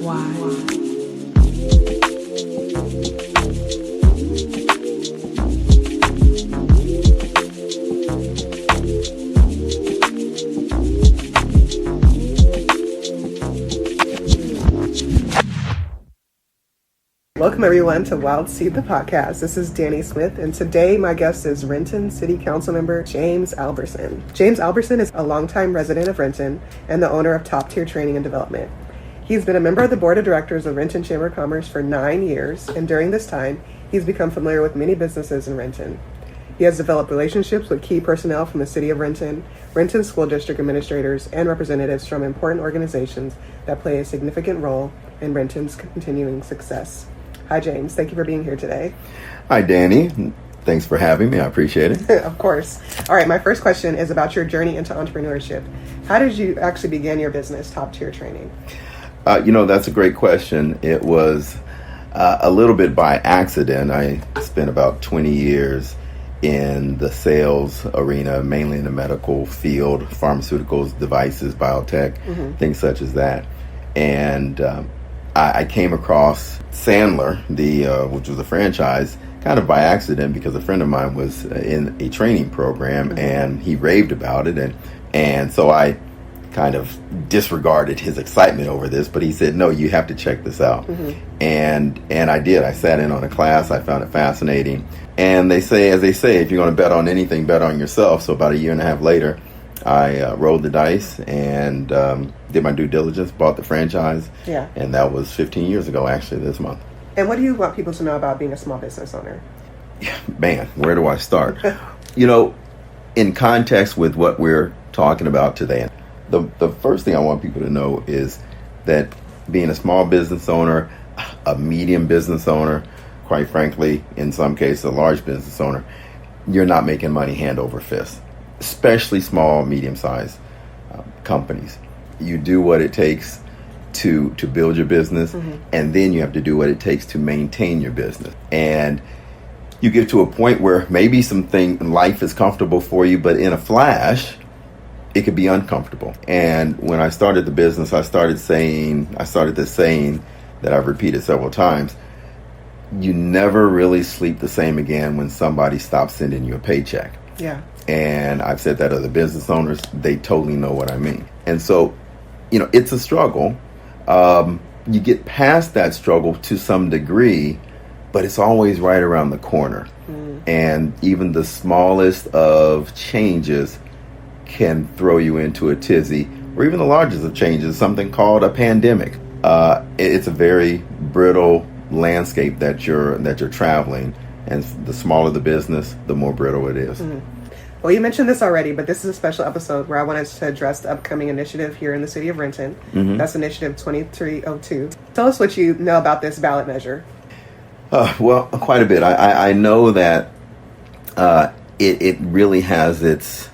Why? Welcome everyone to Wild Seed the podcast. This is Danny Smith, and today my guest is Renton City Council member James Alberson. James Alberson is a longtime resident of Renton and the owner of Top Tier Training and Development. He's been a member of the board of directors of Renton Chamber of Commerce for 9 years, and during this time, he's become familiar with many businesses in Renton. He has developed relationships with key personnel from the City of Renton, Renton School District administrators, and representatives from important organizations that play a significant role in Renton's continuing success. Hi, James. Thank you for being here today. Hi, Danny. Thanks for having me. I appreciate it. Of course. All right. My first question is about your journey into entrepreneurship. How did you actually begin your business, Top Tier Training? That's a great question. It was a little bit by accident. I spent about 20 years in the sales arena, mainly in the medical field, pharmaceuticals, devices, biotech, things such as that. And I came across Sandler, which was a franchise, kind of by accident because a friend of mine was in a training program and he raved about it. And so I kind of disregarded his excitement over this, but he said, no, you have to check this out. And I did. I sat in on a class. I found it fascinating. And as they say, if you're going to bet on anything, bet on yourself. So about a year and a half later, I rolled the dice and did my due diligence, bought the franchise. Yeah. And that was 15 years ago, actually, this month. And what do you want people to know about being a small business owner? Man, where do I start? In context with what we're talking about today, the first thing I want people to know is that being a small business owner, a medium business owner, quite frankly, in some cases, a large business owner, you're not making money hand over fist. Especially small, medium-sized companies. You do what it takes to build your business, and then you have to do what it takes to maintain your business. And you get to a point where maybe life is comfortable for you, but in a flash, it could be uncomfortable. And when I started the business, I started this saying that I've repeated several times: you never really sleep the same again when somebody stops sending you a paycheck. Yeah. And I've said that to other business owners, they totally know what I mean. And so, it's a struggle. You get past that struggle to some degree, but it's always right around the corner. And even the smallest of changes can throw you into a tizzy, or even the largest of changes, something called a pandemic. It's a very brittle landscape that you're traveling, and the smaller the business, the more brittle it is. Well, you mentioned this already, but this is a special episode where I wanted to address the upcoming initiative here in the City of Renton. That's Initiative 2302. Tell us what you know about this ballot measure. Well, quite a bit. I know that it really has its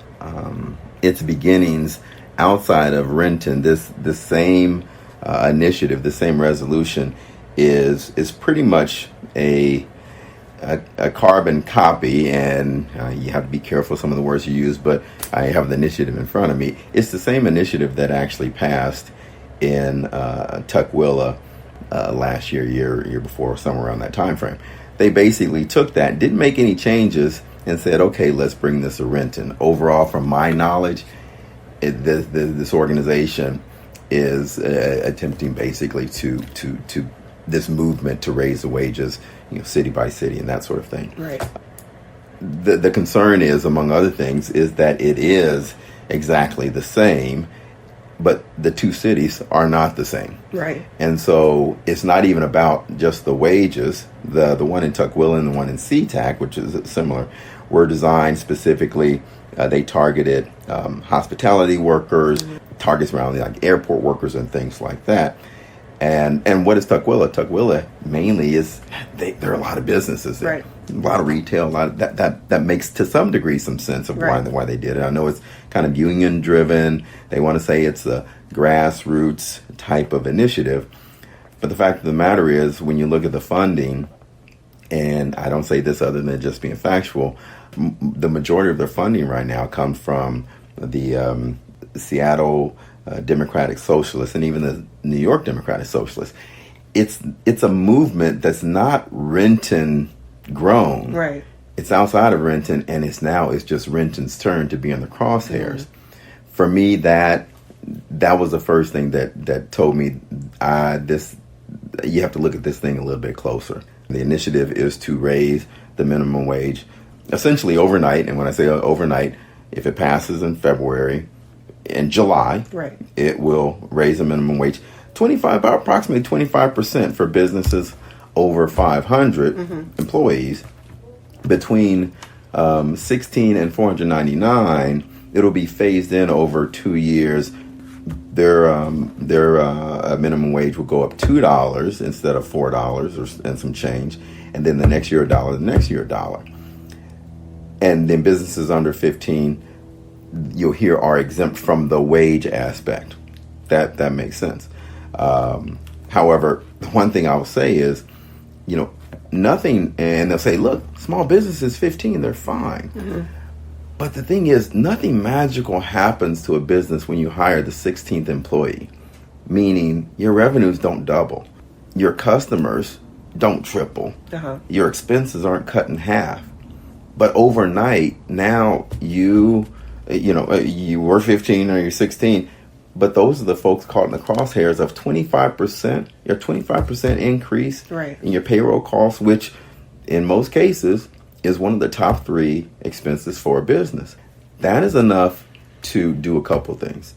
beginnings outside of Renton. This same initiative, the same resolution, is pretty much a carbon copy, and you have to be careful some of the words you use, but I have the initiative in front of me. It's the same initiative that actually passed in Tukwila last year before, somewhere around that time frame. They basically took that, didn't make any changes, and said, okay, let's bring this to Renton. Overall, from my knowledge, this organization is attempting basically to this movement to raise the wages, city by city and that sort of thing. Right. The concern is, among other things, is that it is exactly the same, but the two cities are not the same. Right. And so it's not even about just the wages. The one in Tukwila and the one in SeaTac, which is similar, were designed specifically. They targeted hospitality workers, targets around like airport workers and things like that. And what is Tukwila? Tukwila mainly is there are a lot of businesses there, right. A lot of retail, a lot of that makes to some degree some sense of right. why they did it. I know it's kind of union driven. They want to say it's a grassroots type of initiative, but the fact of the matter is, when you look at the funding, and I don't say this other than just being factual, the majority of their funding right now comes from the Seattle Democratic Socialists and even the New York Democratic Socialists. It's a movement that's not Renton grown. Right. It's outside of Renton, and it's just Renton's turn to be in the crosshairs. For me, that was the first thing that told me you have to look at this thing a little bit closer. The initiative is to raise the minimum wage essentially overnight. And when I say overnight, if it passes in February, in July, right, it will raise the minimum wage approximately 25% for businesses over 500 employees. Between 16 and 499, it'll be phased in over 2 years. Their minimum wage will go up $2 instead of $4 and some change, and then the next year $1, the next year $1. And then businesses under 15, you'll hear, are exempt from the wage aspect. That makes sense. However, the one thing I will say is, nothing, and they'll say, look, small businesses 15, they're fine. But the thing is, nothing magical happens to a business when you hire the 16th employee, meaning your revenues don't double, your customers don't triple, your expenses aren't cut in half. But overnight, now you were 15 or you're 16, but those are the folks caught in the crosshairs of 25%, your 25% increase in your payroll costs, which in most cases is one of the top 3 expenses for a business. That is enough to do a couple things.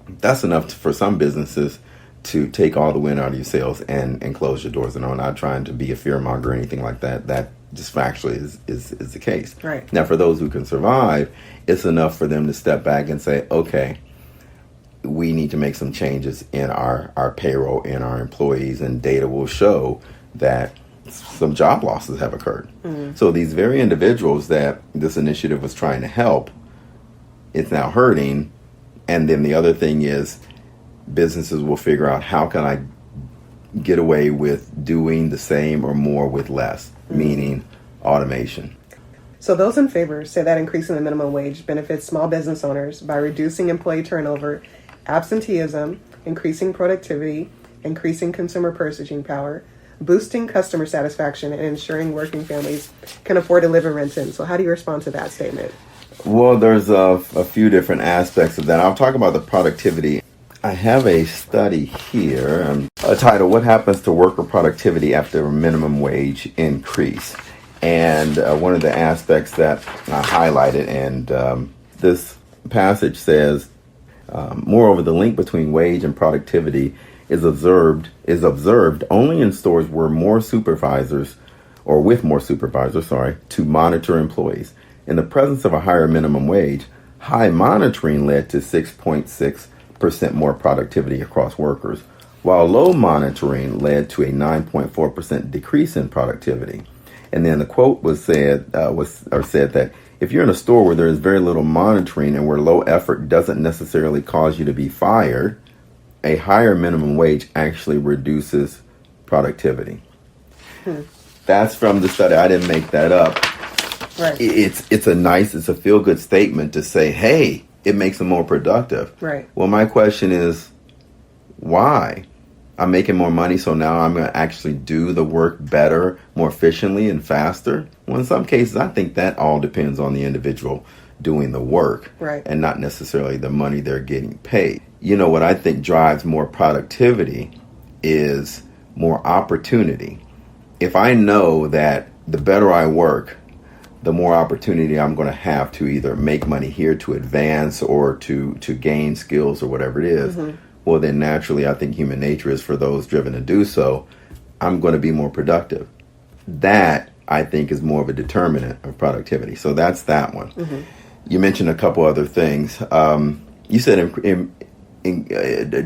That's enough for some businesses to take all the wind out of your sails and close your doors. And I'm not trying to be a fearmonger or anything like that. That just factually is the case. Right. Now, for those who can survive, it's enough for them to step back and say, okay, we need to make some changes in our payroll and our employees, and data will show that some job losses have occurred. So these very individuals that this initiative was trying to help, it's now hurting. And then the other thing is businesses will figure out, how can I get away with doing the same or more with less, meaning automation. So those in favor say that increasing the minimum wage benefits small business owners by reducing employee turnover, absenteeism, increasing productivity, increasing consumer purchasing power, boosting customer satisfaction, and ensuring working families can afford to live in Renton. So how do you respond to that statement? Well, there's a few different aspects of that. I'll talk about the productivity. I have a study here, titled, What Happens to Worker Productivity After a Minimum Wage Increase? And one of the aspects that I highlighted, and this passage says, moreover, the link between wage and productivity is observed only in stores where with more supervisors, to monitor employees. In the presence of a higher minimum wage, high monitoring led to 6.6% more productivity across workers, while low monitoring led to a 9.4% decrease in productivity. And then the quote said that if you're in a store where there is very little monitoring and where low effort doesn't necessarily cause you to be fired, a higher minimum wage actually reduces productivity. That's from the study. I didn't make that up. Right. It's a feel-good statement to say, hey, it makes them more productive. Right. Well, my question is, why? I'm making more money, so now I'm going to actually do the work better, more efficiently, and faster. Well, in some cases, I think that all depends on the individual doing the work, and not necessarily the money they're getting paid. What I think drives more productivity is more opportunity. If I know that the better I work, the more opportunity I'm going to have to either make money here, to advance, or to gain skills or whatever it is, well, then naturally, I think human nature is for those driven to do so, I'm going to be more productive. That, I think, is more of a determinant of productivity. So that's that one. You mentioned a couple other things. You said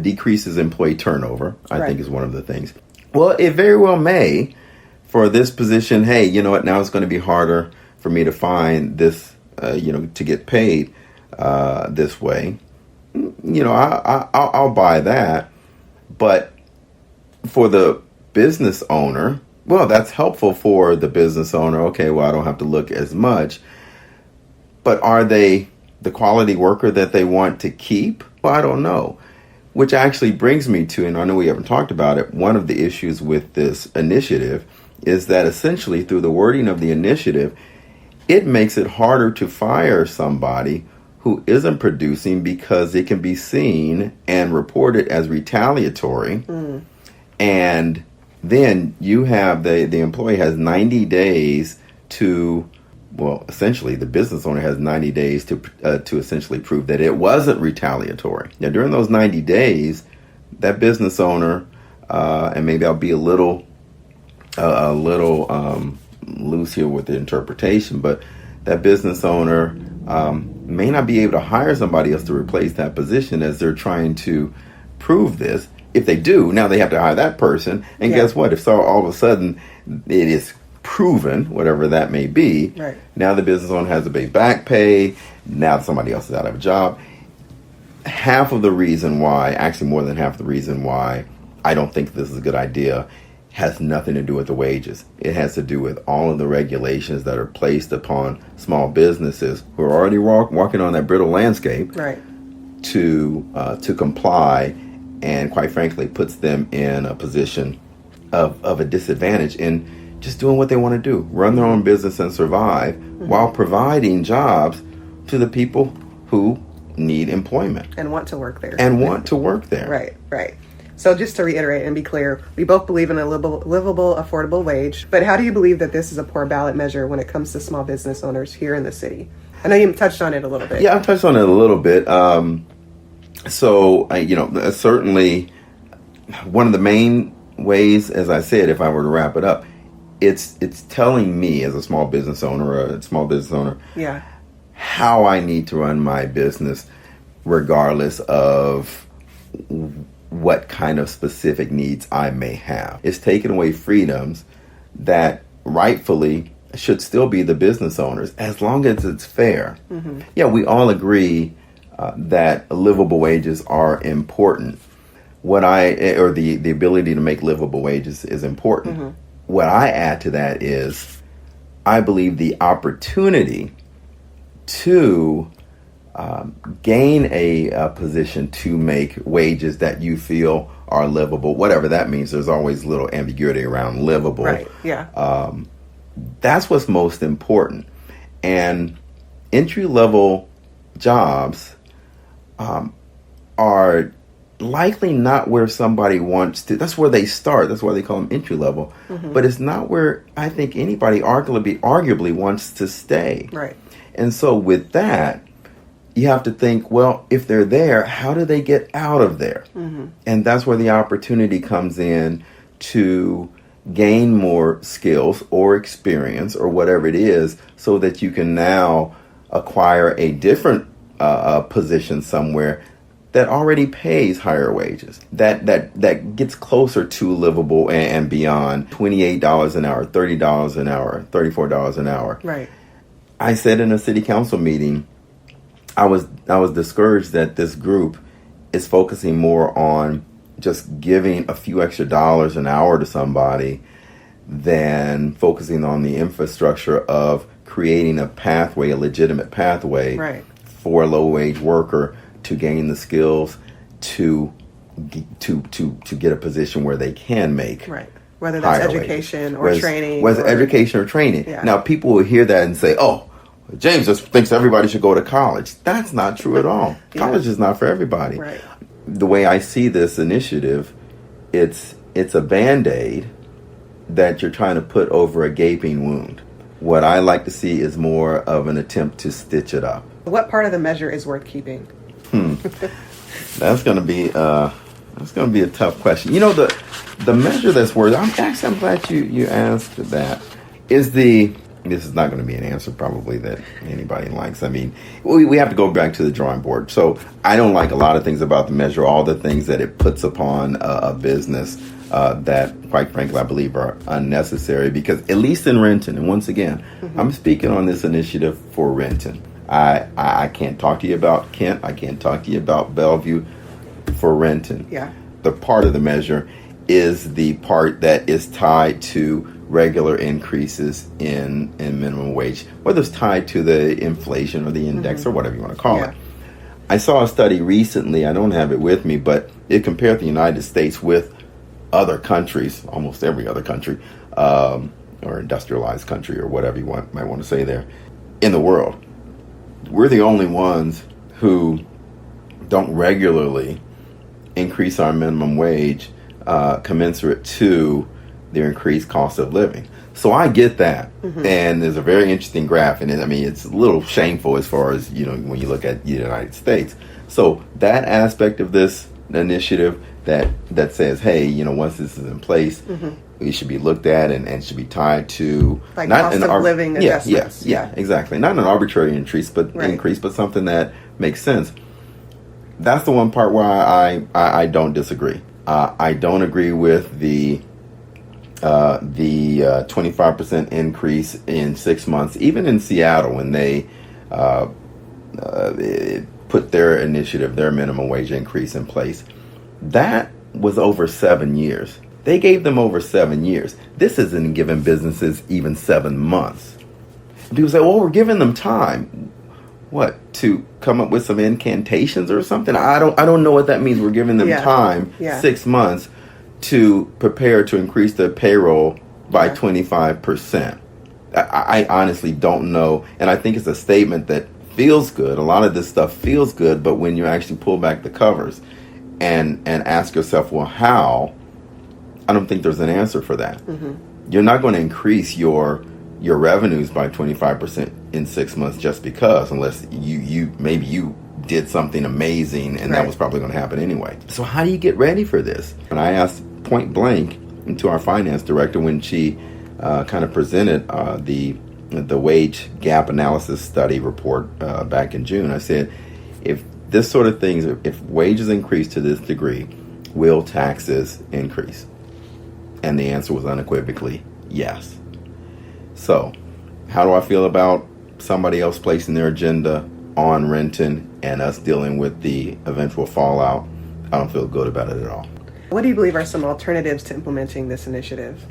decreases employee turnover, I think, is one of the things. Well, it very well may. For this position, hey, you know what, now it's going to be harder for me to find this, to get paid this way. I'll buy that. But for the business owner, well, that's helpful for the business owner. Okay, well, I don't have to look as much. But are they the quality worker that they want to keep? Well, I don't know. Which actually brings me to, and I know we haven't talked about it, one of the issues with this initiative is that essentially through the wording of the initiative, it makes it harder to fire somebody who isn't producing because it can be seen and reported as retaliatory. And then you have the employee has 90 days to, well, essentially the business owner has 90 days to essentially prove that it wasn't retaliatory. Now, during those 90 days, that business owner, and maybe I'll be a little loose here with the interpretation, but that business owner may not be able to hire somebody else to replace that position as they're trying to prove this. If they do, now they have to hire that person. And guess what? If so, all of a sudden it is proven, whatever that may be, right. Now the business owner has to pay back pay. Now somebody else is out of a job. Half of the reason why, actually more than half the reason why I don't think this is a good idea has nothing to do with the wages. It has to do with all of the regulations that are placed upon small businesses who are already walking on that brittle landscape, right, to comply, and quite frankly puts them in a position of a disadvantage in just doing what they want to do, run their own business and survive, while providing jobs to the people who need employment and want to work there. Right, right. So just to reiterate and be clear, we both believe in a livable, affordable wage. But how do you believe that this is a poor ballot measure when it comes to small business owners here in the city? I know you touched on it a little bit. Yeah, I touched on it a little bit. Certainly one of the main ways, as I said, if I were to wrap it up, it's telling me as a small business owner, yeah, how I need to run my business, regardless of what kind of specific needs I may have. It's taken away freedoms that rightfully should still be the business owners, as long as it's fair. Yeah, we all agree that livable wages are important. The ability to make livable wages is important. What I add to that is, I believe the opportunity to gain a position to make wages that you feel are livable, whatever that means. There's always a little ambiguity around livable. Right, yeah. That's what's most important. And entry-level jobs are likely not where somebody wants to. That's where they start. That's why they call them entry level. But it's not where I think anybody arguably wants to stay. Right. And so with that, you have to think, well, if they're there, how do they get out of there? And that's where the opportunity comes in to gain more skills or experience or whatever it is, so that you can now acquire a different position somewhere that already pays higher wages, that gets closer to livable and beyond $28 an hour, $30 an hour, $34 an hour. Right. I said in a city council meeting, I was discouraged that this group is focusing more on just giving a few extra dollars an hour to somebody than focusing on the infrastructure of creating a pathway, a legitimate pathway, right, for a low-wage worker to gain the skills to get a position where they can make, right, whether that's education or training. Whether education or training. Yeah. Now, people will hear that and say, "Oh, James just thinks everybody should go to college." That's not true at all. Yeah. College is not for everybody. Right. The way I see this initiative, it's a Band-Aid that you're trying to put over a gaping wound. What I like to see is more of an attempt to stitch it up. What part of the measure is worth keeping? That's going to be a tough question. You know, the measure that's worth. I'm glad you asked that. This is not going to be an answer probably that anybody likes. I mean, we have to go back to the drawing board. So I don't like a lot of things about the measure, all the things that it puts upon a business that, quite frankly, I believe are unnecessary. Because at least in Renton, and once again, I'm speaking on this initiative for Renton. I can't talk to you about Kent. I can't talk to you about Bellevue. For Renton, yeah, the part of the measure is the part that is tied to regular increases in minimum wage, whether it's tied to the inflation or the index or whatever you want to call it. I saw a study recently, I don't have it with me, but it compared the United States with other countries, almost every other country, or industrialized country, or whatever you might want to say there, in the world. We're the only ones who don't regularly increase our minimum wage commensurate to their increased cost of living. So I get that. And there's a very interesting graph, and it's a little shameful as far as, when you look at the United States. So that aspect of this initiative that says, hey, once this is in place, it should be looked at and should be tied to like not cost of living adjustments. Yeah, exactly. Not an arbitrary increase, but something that makes sense. That's the one part where I don't disagree. I don't agree with the 25% increase in 6 months, even in Seattle when they put their initiative, their minimum wage increase in place. That was over 7 years. They gave them over 7 years. This isn't giving businesses even 7 months. People say, well, we're giving them time. What, to come up with some incantations or something? I don't know what that means. We're giving them time, 6 months, to prepare to increase their payroll by 25%. I honestly don't know. And I think it's a statement that feels good. A lot of this stuff feels good, but when you actually pull back the covers and ask yourself, well, how? I don't think there's an answer for that. You're not going to increase your revenues by 25% in 6 months just because, unless you did something amazing, and that was probably going to happen anyway. So how do you get ready for this? And I asked point blank to our finance director when she kind of presented the wage gap analysis study report back in June. I said, if this sort of things, if wages increase to this degree, will taxes increase? And the answer was unequivocally yes. So how do I feel about somebody else placing their agenda on Renton and us dealing with the eventual fallout? I don't feel good about it at all. What do you believe are some alternatives to implementing this initiative?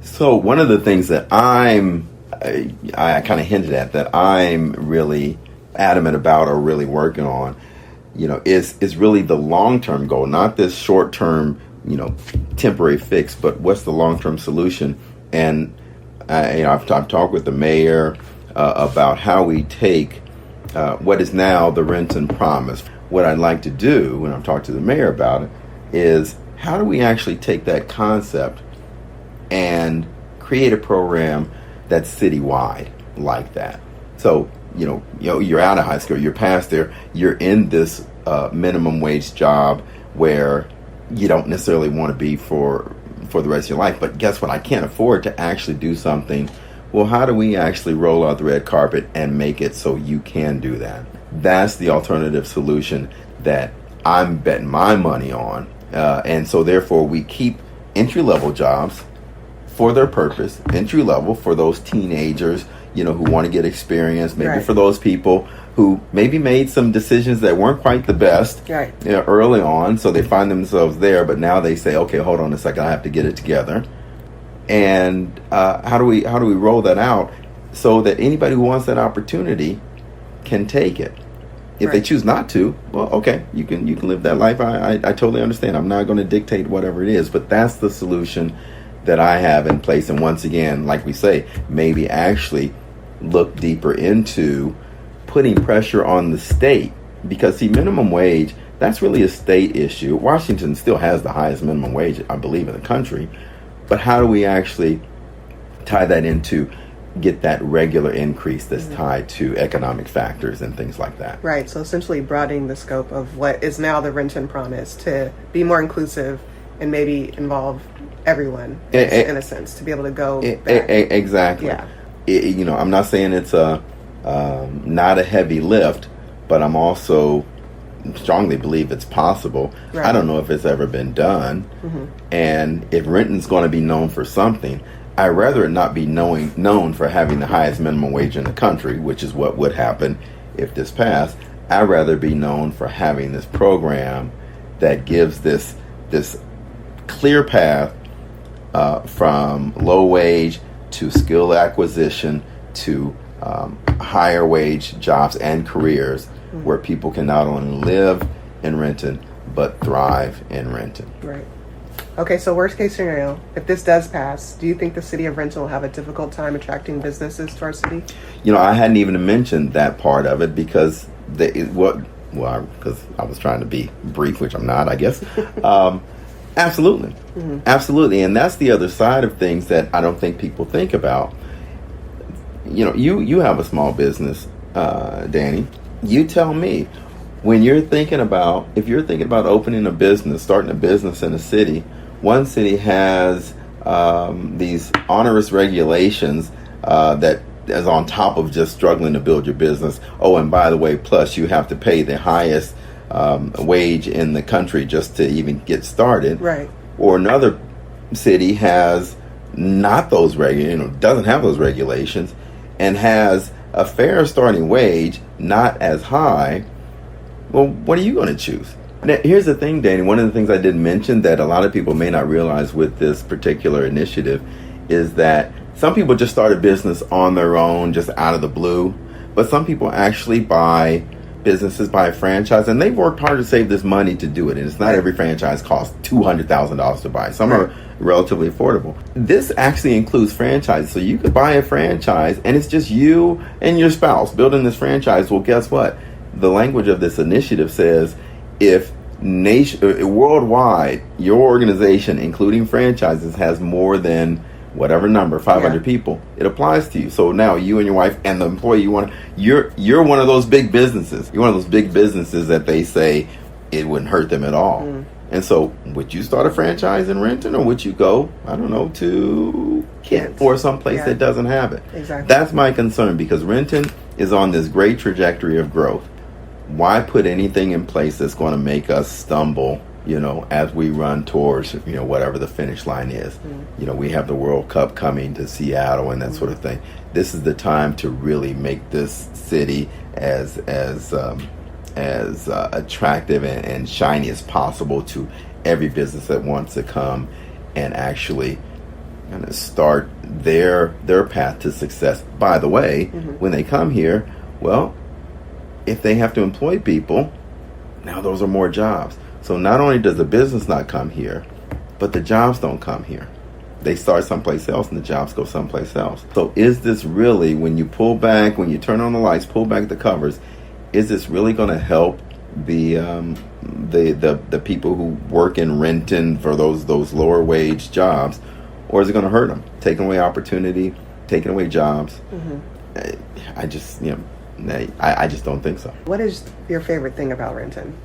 So one of the things that I kind of hinted at that I'm really adamant about or really working on, is really the long-term goal, not this short-term, temporary fix, but what's the long-term solution? And I've talked with the mayor about how we take what is now the Renton Promise. What I'd like to do when I've talked to the mayor about it is, how do we actually take that concept and create a program that's citywide like that? So, you're out of high school, you're past there, you're in this minimum wage job where you don't necessarily want to be for the rest of your life. But guess what? I can't afford to actually do something. Well, how do we actually roll out the red carpet and make it so you can do that? That's the alternative solution that I'm betting my money on. And so therefore we keep entry-level jobs for their purpose, entry-level for those teenagers, who want to get experience, maybe for those people who maybe made some decisions that weren't quite the best early on, so they find themselves there, but now they say, okay, hold on a second, I have to get it together. And how do we roll that out so that anybody who wants that opportunity can take it? If they choose not to, well, okay, you can live that life. I totally understand. I'm not going to dictate whatever it is, but that's the solution that I have in place. And once again, like we say, maybe actually look deeper into putting pressure on the state, because see, minimum wage, that's really a state issue. Washington still has the highest minimum wage, I believe, in the country. But how do we actually tie that into get that regular increase that's tied to economic factors and things like that? Right. So essentially broadening the scope of what is now the Renton Promise to be more inclusive and maybe involve everyone in a sense, to be able to go back. Exactly. Yeah. I'm not saying it's not a heavy lift, but I'm also strongly believe it's possible. Right. I don't know if it's ever been done. And if Renton's going to be known for something, I'd rather it not be known for having the highest minimum wage in the country, which is what would happen if this passed. I'd rather be known for having this program that gives this clear path from low wage to skill acquisition to higher wage jobs and careers where people can not only live in Renton, but thrive in Renton. Right. Okay, so worst case scenario, if this does pass, do you think the city of Renton will have a difficult time attracting businesses to our city? I hadn't even mentioned that part of it because because I was trying to be brief, which I'm not, I guess. Absolutely. Absolutely. And that's the other side of things that I don't think people think about. You have a small business, Danny. You tell me, if you're thinking about opening a business, starting a business in a city, one city has these onerous regulations that is on top of just struggling to build your business. Oh, and by the way, plus you have to pay the highest wage in the country just to even get started. Right. Or another city has not those doesn't have those regulations and has a fair starting wage, not as high. Well, what are you going to choose? Now, here's the thing, Danny. One of the things I did mention that a lot of people may not realize with this particular initiative is that some people just start a business on their own, just out of the blue. But some people actually buy businesses, buy a franchise, and they've worked hard to save this money to do it. And it's not every franchise costs $200,000 to buy. Some are relatively affordable. This actually includes franchises. So you could buy a franchise, and it's just you and your spouse building this franchise. Well, guess what? The language of this initiative says if worldwide, your organization, including franchises, has more than whatever number, 500 people, it applies to you. So now you and your wife and the employee you're one of those big businesses. You're one of those big businesses that they say it wouldn't hurt them at all. And so would you start a franchise in Renton, or would you go, I don't know, to Kent or someplace that doesn't have it? Exactly. That's my concern, because Renton is on this great trajectory of growth. Why put anything in place that's going to make us stumble, as we run towards, whatever the finish line is? We have the World Cup coming to Seattle and that sort of thing. This is the time to really make this city as attractive and shiny as possible to every business that wants to come and actually kind of start their path to success. By the way, when they come here, well, if they have to employ people, now those are more jobs. So not only does the business not come here, but the jobs don't come here. They start someplace else and the jobs go someplace else. So is this really, when you turn on the lights, pull back the covers, is this really going to help the people who work in Renton for those lower wage jobs, or is it going to hurt them? Taking away opportunity, taking away jobs. I just don't think so. What is your favorite thing about Renton?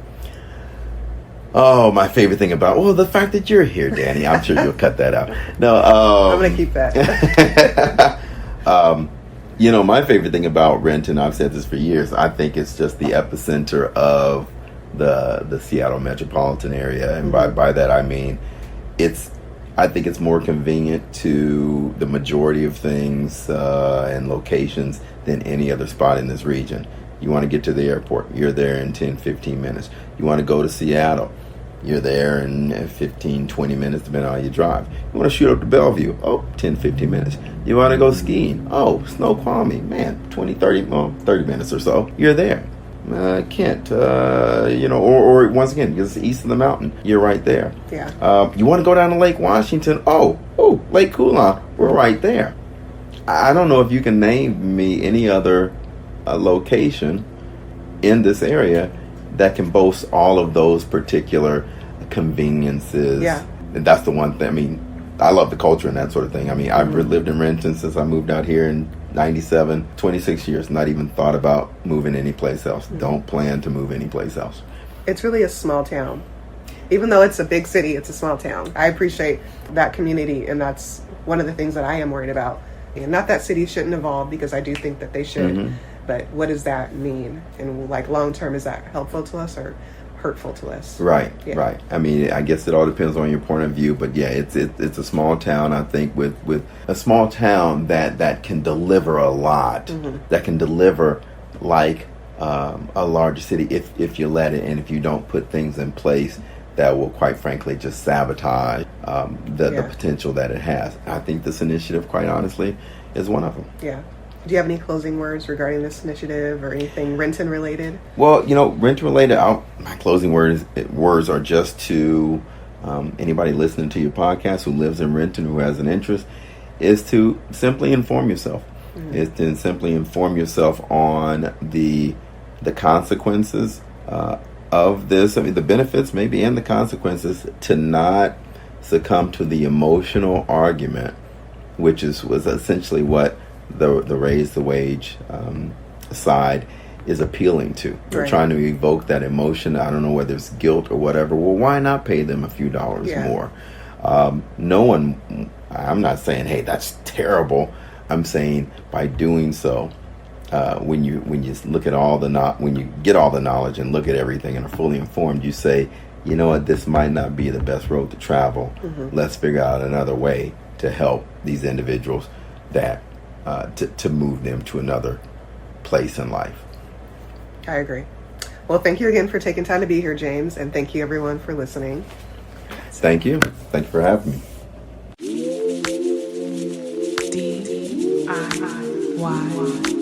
Oh, my favorite thing about, the fact that you're here, Danny. I'm sure you'll cut that out. No, I'm going to keep that. My favorite thing about Renton, I've said this for years, I think it's just the epicenter of the Seattle metropolitan area. And by that I mean, I think it's more convenient to the majority of things and locations than any other spot in this region. You want to get to the airport, you're there in 10, 15 minutes. You want to go to Seattle, you're there in 15, 20 minutes, depending on how you drive. You want to shoot up to Bellevue, 10, 15 minutes. You want to go skiing, Snoqualmie, man, 20, 30 minutes or so, you're there. Kent, or once again, because it's east of the mountain, you're right there. Yeah. You want to go down to Lake Washington, Lake Coulon, we're right there. I don't know if you can name me any other location in this area that can boast all of those particular conveniences. Yeah. And that's the one thing. I love the culture and that sort of thing. I've lived in Renton since I moved out here in 97, 26 years, not even thought about moving anyplace else. Don't plan to move anyplace else. It's really a small town. Even though it's a big city, it's a small town. I appreciate that community, and that's one of the things that I am worried about. And not that cities shouldn't evolve, because I do think that they should. But what does that mean? And long term, is that helpful to us or hurtful to us? Right. I guess it all depends on your point of view. But yeah, it's a small town. I think with a small town that can deliver a lot, that can deliver like a larger city if you let it, and if you don't put things in place that will, quite frankly, just sabotage the potential that it has. I think this initiative, quite honestly, is one of them. Yeah. Do you have any closing words regarding this initiative or anything Renton related? Well, Renton related, my closing words are just to anybody listening to your podcast who lives in Renton, who has an interest, is to simply inform yourself. Is to simply inform yourself on the consequences of this. I mean, the benefits maybe and the consequences, to not succumb to the emotional argument, which was essentially what the raise the wage side is appealing to. They're trying to evoke that emotion. I don't know whether it's guilt or whatever. Well, why not pay them a few dollars more? No one, I'm not saying, hey, that's terrible. I'm saying by doing so, when you look at when you get all the knowledge and look at everything and are fully informed, you say, you know what, this might not be the best road to travel. Let's figure out another way to help these individuals that to move them to another place in life. I agree. Well, thank you again for taking time to be here, James, and thank you everyone for listening. Thank you. Thank you for having me. DIY